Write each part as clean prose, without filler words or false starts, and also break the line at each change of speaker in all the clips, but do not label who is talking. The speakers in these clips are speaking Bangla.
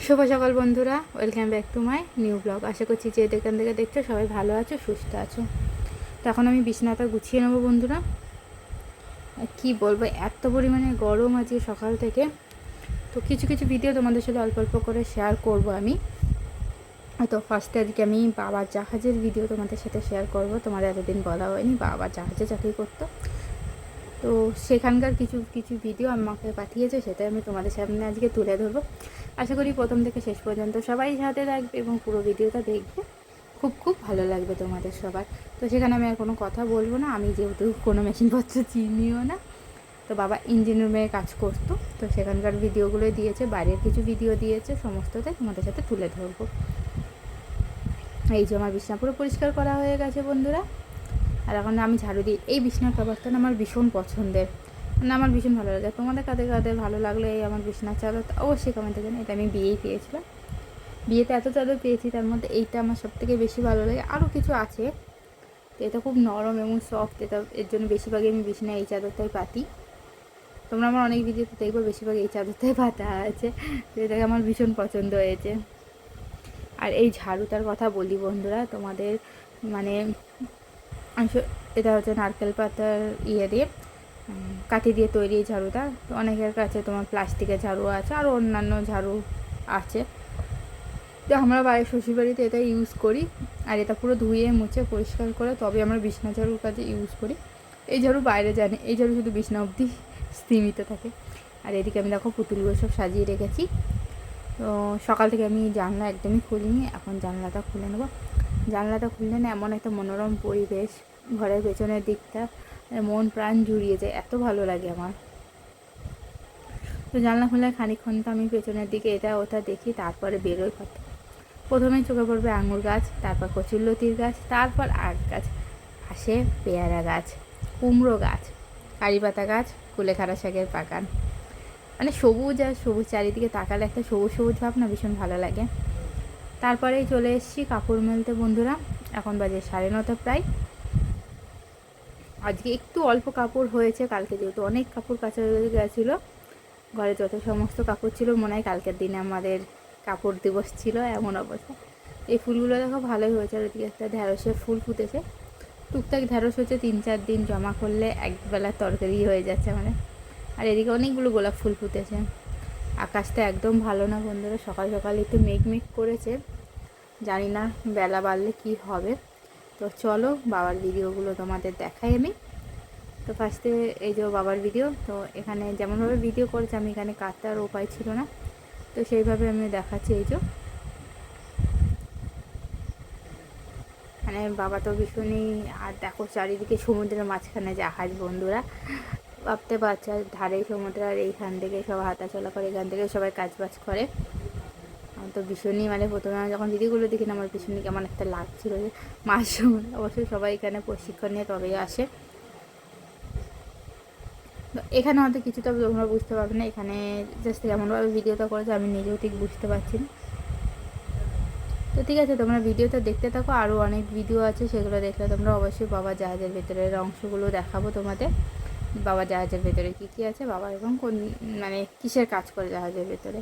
শুভ সকাল বন্ধুরা, welcome back to my new blog. আশা করছি যে যেখান থেকে দেখছো সবাই ভালো আছো, সুস্থ আছো। তো এখন আমি বিছানাটা গুছিয়ে নেবো বন্ধুরা। কি বলবো, এত পরিমাণে গরম আজকে সকাল থেকে। তো কিছু কিছু ভিডিও তোমাদের সাথে অল্প অল্প করে শেয়ার করব আমি। তো ফার্স্টে আজকে আমি বাবার জাহাজের ভিডিও তোমাদের সাথে শেয়ার করব। তোমাদের এতদিন বলা হয়নি, বাবা জাহাজে চাকরি করতো, তো সেখানকার কিছু কিছু ভিডিও আমাকে পাঠিয়েছে, সেটাই আমি তোমাদের সামনে আজকে তুলে ধরবো। আশা করি প্রথম থেকে শেষ পর্যন্ত সবাই সাথে থাকবে এবং পুরো ভিডিওটা দেখবে, খুব খুব ভালো লাগবে তোমাদের সবার। তো সেখানে আমি আর কোনো কথা বলবো না, আমি যেহেতু কোনো মেশিনপত্র চিনিও না। তো বাবা ইঞ্জিন রুমে কাজ করতো, তো সেখানকার ভিডিওগুলোই দিয়েছে, বাইরের কিছু ভিডিও দিয়েছে, সমস্তটাই তোমাদের সাথে তুলে ধরবো। এই যে আমার বিছানা পুরো পরিষ্কার করা হয়ে গেছে বন্ধুরা। আর এখন আমি ঝাড়ু দিই। এই বিছানার কভারটা না আমার ভীষণ পছন্দের, মানে আমার ভীষণ ভালো লাগে। তোমাদের কাদের কাদের ভালো লাগলে এই আমার বিছানার চাদর অবশ্যই কমেন্টে জানাই। এটা আমি বিয়েই পেয়েছিলাম, বিয়েতে এত চাদর পেয়েছি, তার মধ্যে এইটা আমার সবথেকে বেশি ভালো লাগে। আরও কিছু আছে, তো এটা খুব নরম এবং সফট, এটা এর জন্য বেশিরভাগই আমি বিছানায় এই চাদরটাই পাতি। তোমরা আমার অনেক ভিডিওতে দেখবো বেশিরভাগ এই চাদরটাই পাতা আছে, তো এটাকে আমার ভীষণ পছন্দ হয়েছে। আর এই ঝাড়ুটার কথা বলি বন্ধুরা তোমাদের, মানে এটা হচ্ছে নারকেল পাতার দিয়ে কাঠি দিয়ে তৈরি এই ঝাড়ুটা। তো অনেকের কাছে তোমার প্লাস্টিকের ঝাড়ু আছে, আরও অন্যান্য ঝাড়ু আছে। তো আমরা বাড়ির শ্বশুরবাড়িতে এটা ইউজ করি। আর এটা পুরো ধুয়ে মুছে পরিষ্কার করে তবে আমরা বিছনা ঝাড়ুর কাজে ইউজ করি। এই ঝাড়ু বাইরে জানি, এই ঝাড়ু শুধু বিছনা অবধি সীমিত থাকে। আর এদিকে আমি দেখো পুতুলগুলো সব সাজিয়ে রেখেছি। তো সকাল থেকে আমি জানলা একদমই খুলিনি, এখন জানলাটা খুলে নেবো। জানলাটা খুললে না এমন একটা মনোরম পরিবেশ, ঘরের পেছনের দিকটা মন প্রাণ জুড়িয়ে যায়, এত ভালো লাগে আমার। তো জানলা খুলে খানিকক্ষণ তো আমি পেছনের দিকে এটা ওটা দেখি, তারপরে বেরোই কত। প্রথমেই চোখে পড়বে আঙুর গাছ, তারপর কচুরলতির গাছ, তারপর আখ গাছ, পাশে পেয়ারা গাছ, কুমড়ো গাছ, কারিপাতা গাছ, কুলেখাড়া শাকের বাগান। মানে সবুজ আর সবুজ, চারিদিকে তাকালে একটা সবুজ সবুজ ভাব না, ভীষণ ভালো লাগে। তারপরেই চলে এসেছি কাপড় মেলতে বন্ধুরা। এখন বাজে 9:30 প্রায়। আজকে একটু অল্প কাপড় হয়েছে, কালকে যেহেতু অনেক কাপড় কাচা হয়ে গেছিলো, ঘরে যত সমস্ত কাপড় ছিল, মনে হয় কালকের দিনে আমাদের কাপড় দিবস ছিল, এমন অবস্থা। এই ফুলগুলো দেখো ভালোই হয়েছে। আর ওদিকে একটা ঢ্যাঁড়সের ফুল ফুটেছে, টুকটাক ঢ্যাঁড়স হচ্ছে, 3-4 দিন জমা করলে একবেলা তরকারি হয়ে যাচ্ছে মানে। আর এদিকে অনেকগুলো গোলাপ ফুল ফুটেছে। আকাশটা একদম ভালো না বন্ধুরা, সকাল সকাল একটু মেঘ মেঘ করেছে, জানি না বেলা বাড়লে কি হবে। তো চলো বাবার ভিডিওগুলো তোমাদের দেখাই আমি। তো ফার্স্টে এই যে বাবার ভিডিও, তো এখানে যেমনভাবে ভিডিও করেছে আমি এখানে কাটার উপায় ছিল না, তো সেইভাবে আমি দেখাচ্ছি। এই যে মানে বাবা তো ভীষণই, আর দেখো চারিদিকে সমুদ্রের মাঝখানে জাহাজ বন্ধুরা, ভাবতে পারছে ধারে সমুদ্র, আর এইখান থেকে সব হাঁটাচলা করে, এখান থেকে সবাই কাজবাজ করে। তো ভীষণই, মানে প্রথমে আমি যখন ভিডিওগুলো দেখি না, আমার ভীষণই কেমন একটা লাগছিল যে মাছ সমুদ্র। অবশ্যই সবাই এখানে প্রশিক্ষণ নিয়ে তবেই আসে। তো এখানে হয়তো কিছুটা তোমরা বুঝতে পারবে না, এখানে জাস্ট এমনভাবে ভিডিওটা করেছে আমি নিজেও ঠিক বুঝতে পারছি না। তো ঠিক আছে, তোমরা ভিডিওটা দেখতে থাকো, আরও অনেক ভিডিও আছে, সেগুলো দেখলে তোমরা অবশ্যই বাবা জাহাজের ভেতরের অংশগুলো দেখাবো তোমাদের। বাবা জাহাজের ভেতরে কী কী আছে, বাবা এবং কোন মানে কিসের কাজ করে জাহাজের ভেতরে।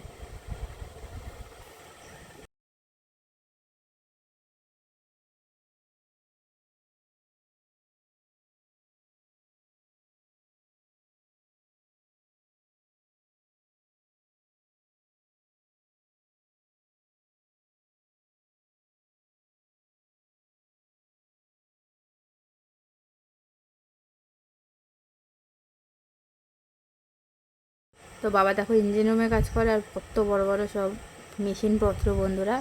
তো বাবা দেখো ইঞ্জিন রুমে কাজ করে, আর কত বড় বড় সব মেশিনপত্র বন্ধুরা।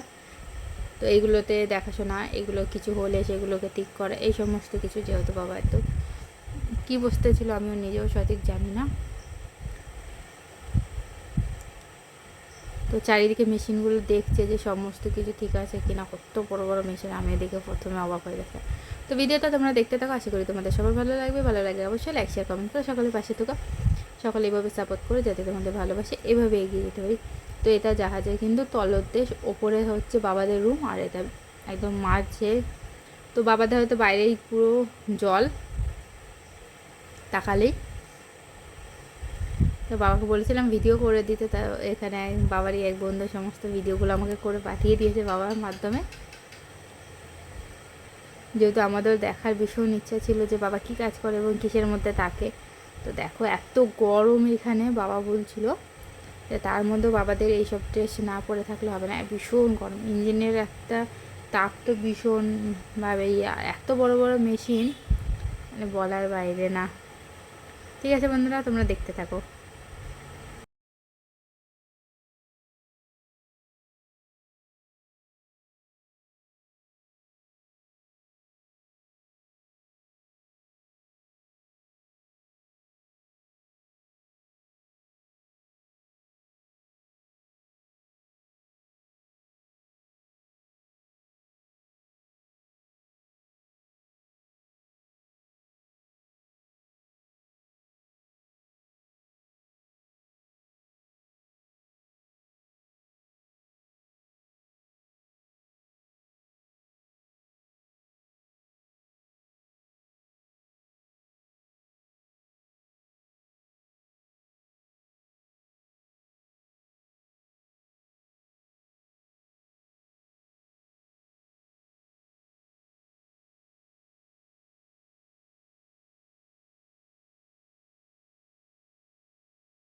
তো এইগুলোতে দেখাশোনা, এগুলো কিছু হলে সেগুলোকে ঠিক করা, এই সমস্ত কিছু, যেহেতু বাবা এত কী বসতেছিল আমিও নিজেও সঠিক জানি না। তো চারিদিকে মেশিনগুলো দেখছে যে সমস্ত কিছু ঠিক আছে কিনা, কত বড় বড় মেশিন, আমি দেখে প্রথমে অবাক হয়ে গেছে। তো ভিডিওটা তোমরা দেখতে থাকো, আশা করি তোমাদের সবার ভালো লাগবে। ভালো লাগলে অবশ্যই লাইক শেয়ার কমেন্ট করে সকলের পাশে থাকো, সকলে এইভাবে সাপোর্ট করে যাতে তোমাদের ভালোবাসে এভাবে এগিয়ে যেতে পারি। তো এটা জাহাজের কিন্তু তলদেশ, ওপরে হচ্ছে বাবাদের রুম, আর এটা একদম মাঝে। তো বাবাদের হয়তো বাইরেই পুরো জল, তাকালেই তো বাবাকে বলেছিলাম ভিডিও করে দিতে, তা এখানে বাবারই এক বন্ধু সমস্ত ভিডিওগুলো আমাকে করে পাঠিয়ে দিয়েছে বাবার মাধ্যমে। যেহেতু আমাদের দেখার ভীষণ ইচ্ছা ছিল যে বাবা কী কাজ করে এবং কিসের মধ্যে থাকে। তো দেখো এত গরম এখানে, বাবা বলছিল যে তার মধ্যেও বাবাদের এইসব ড্রেস না পরে থাকলে হবে না, ভীষণ গরম। ইঞ্জিনের একটা তাপ তো ভীষণভাবে এত বড় বড় মেশিন, মানে বলার বাইরে না। ঠিক আছে বন্ধুরা, তোমরা দেখতে থাকো।